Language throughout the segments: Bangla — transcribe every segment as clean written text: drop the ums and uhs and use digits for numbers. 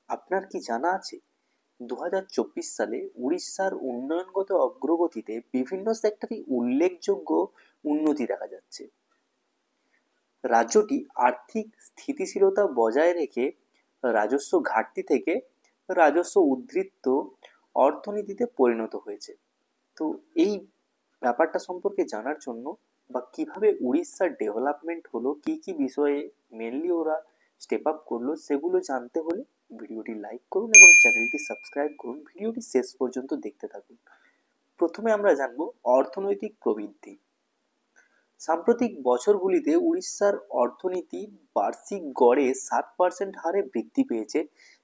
আপনার কি জানা আছে 2024 সালে উড়িষ্যার উন্নয়নগত অগ্রগতিতে বিভিন্ন সেক্টরে উল্লেখযোগ্য উন্নতি দেখা যাচ্ছে। রাজ্যটি আর্থিক স্থিতিশীলতা বজায় রেখে রাজস্ব ঘাটতি থেকে রাজস্ব উদ্ধৃত অর্থনীতিতে পরিণত হয়েছে। তো এই ব্যাপারটা সম্পর্কে জানার জন্য বা কিভাবে উড়িষ্যার ডেভেলপমেন্ট হলো, কি কি বিষয়ে মেনলি ওরা স্টেপ আপ করলো, সেগুলো জানতে হলে ভিডিওটি লাইক করুন এবং চ্যানেলটি সাবস্ক্রাইব করুন। ভিডিওটি শেষ পর্যন্ত দেখতে থাকুন। প্রথমে আমরা জানব অর্থনৈতিক প্রবৃদ্ধি। সাম্প্রতিক বছরগুলিতে উড়িষ্যার অর্থনীতি বার্ষিক গড়ে 7% হারে বৃদ্ধি পেয়েছে।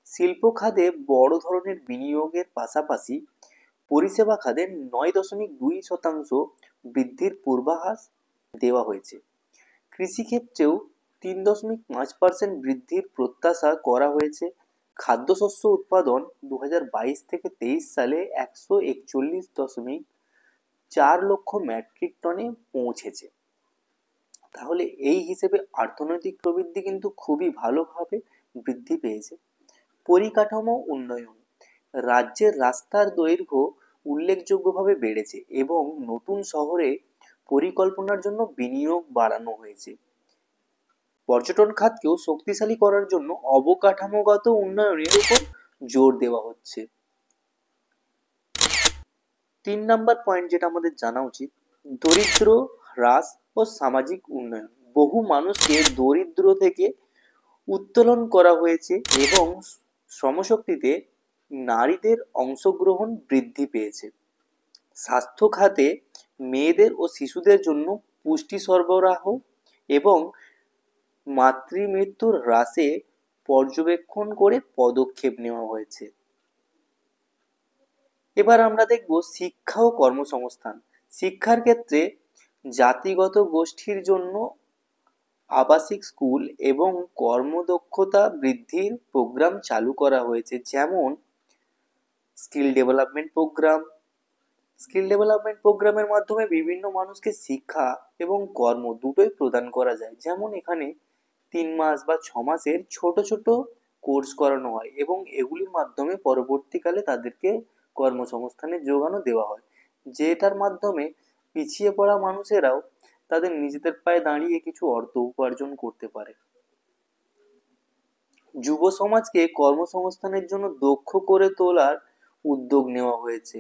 শিল্প খাতে বড় ধরনের বিনিয়োগের পাশাপাশি পরিষেবা খাতে 9.2% বৃদ্ধির পূর্বাভাস দেওয়া হয়েছে। কৃষিক্ষেত্রেও 3.5% বৃদ্ধির প্রত্যাশা করা হয়েছে। খাদ্যশস্য উৎপাদন 2022 থেকে 23 সালে 141.4 লক্ষ মেট্রিক টনে পৌঁছেছে। তাহলে এই হিসেবে অর্থনৈতিক প্রবৃদ্ধি কিন্তু খুবই ভালোভাবে বৃদ্ধি পেয়েছে। পরিকাঠামো উন্নয়ন, রাজ্যের রাস্তার দৈর্ঘ্য উল্লেখযোগ্যভাবে বেড়েছে এবং নতুন শহরে পরিকল্পনার জন্য বিনিয়োগ বাড়ানো হয়েছে। পর্যটন খাতকেও শক্তিশালী করার জন্য অবকাঠামোগত উন্নয়নের উপর জোর দেওয়া হচ্ছে। 3 নম্বর পয়েন্ট যেটা আমাদের জানা উচিত, দরিদ্র হ্রাস ও সামাজিক উন্নয়ন। বহু মানুষকে দরিদ্র থেকে উত্তোলন করা হয়েছে এবং শ্রমশক্তিতে নারীদের অংশগ্রহণ বৃদ্ধি পেয়েছে। স্বাস্থ্য খাতে মেয়েদের ও শিশুদের জন্য পুষ্টি সরবরাহ এবং মাতৃমৃত্যুর হ্রাসে পর্যবেক্ষণ করে পদক্ষেপ নেওয়া হয়েছে। এবার আমরা দেখব শিক্ষা ও কর্মসংস্থান। শিক্ষার ক্ষেত্রে জাতিগত গোষ্ঠীর জন্য আবাসিক স্কুল এবং কর্মদক্ষতা বৃদ্ধির প্রোগ্রাম চালু করা হয়েছে, যেমন skill development program. Skill development প্রোগ্রামের মাধ্যমে বিভিন্ন মানুষকে শিক্ষা এবং কর্ম দুটোই প্রদান করা যায়। যেমন এখানে 3 মাস বা 6 মাসের ছোট ছোট কোর্স করানো হয় এবং এগুলির মাধ্যমে পরবর্তীকালে তাদেরকে কর্মসংস্থানের যোগানও দেওয়া হয়, যেটার মাধ্যমে পিছিয়ে পড়া মানুষেরাও তাদের নিজেদের পায়ে দাঁড়িয়ে কিছু অর্থ উপার্জন করতে পারে। যুব সমাজকে কর্মসংস্থানের জন্য দক্ষ করে তোলার উদ্যোগ নেওয়া হয়েছে।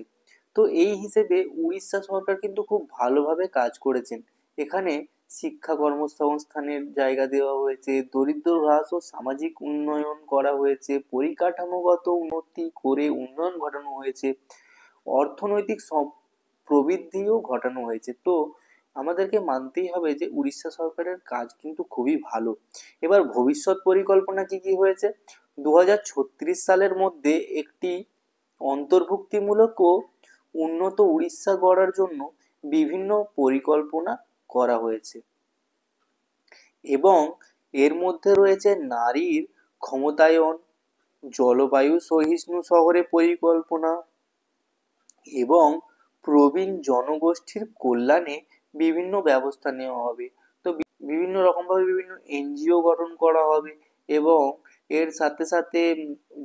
তো এই হিসেবে উড়িষ্যা সরকার কিন্তু খুব ভালোভাবে কাজ করেছেন। এখানে শিক্ষা কর্মসংস্থানের জায়গা দেওয়া হয়েছে, দরিদ্র হ্রাস ও সামাজিক উন্নয়ন করা হয়েছে, পরিকাঠামোগত উন্নতি করে উন্নয়ন ঘটানো হয়েছে, অর্থনৈতিক প্রবৃদ্ধিও ঘটানো হয়েছে। তো আমাদেরকে মানতেই হবে যে উড়িষ্যা সরকারের কাজ কিন্তু খুবই ভালো। এবার ভবিষ্যৎ পরিকল্পনা কি কি হয়েছে, 2036 সালের মধ্যে একটি অন্তর্ভুক্তিমূলক ও উন্নত উড়িষ্যা গড়ার জন্য বিভিন্ন পরিকল্পনা করা হয়েছে এবং এর মধ্যে রয়েছে নারীর ক্ষমতায়ন, জলবায়ু সহিষ্ণু শহরে পরিকল্পনা এবং প্রবীণ জনগোষ্ঠীর কল্যাণে বিভিন্ন ব্যবস্থা নেওয়া হবে। তো বিভিন্ন রকমভাবে বিভিন্ন এনজিও গঠন করা হবে এবং এর সাথে সাথে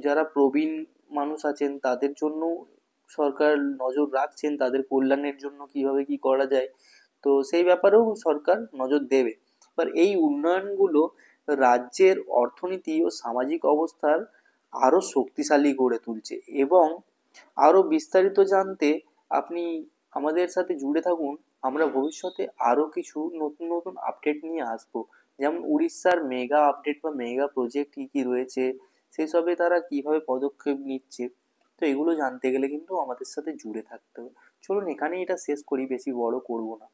যারা প্রবীণ মানুষ আছেন তাদের জন্য সরকার নজর রাখছেন, তাদের কল্যাণের জন্য কিভাবে কি করা যায়, তো সেই ব্যাপারেও সরকার নজর দেবে। এবার এই উন্নয়নগুলো রাজ্যের অর্থনীতি ও সামাজিক অবস্থার আরো শক্তিশালী করে তুলছে এবং আরো বিস্তারিত জানতে আপনি আমাদের সাথে জুড়ে থাকুন। আমরা ভবিষ্যতে আরো কিছু নতুন নতুন আপডেট নিয়ে আসবো, যেমন উড়িষ্যার মেগা আপডেট বা মেগা প্রজেক্ট কি কি রয়েছে, সেসবে তারা কিভাবে পদক্ষেপ নিচ্ছে। তো এগুলো জানতে গেলে কিন্তু আমাদের সাথে জুড়ে থাকতে হবে। চলুন এখানেই এটা শেষ করি, বেশি বড় করব না।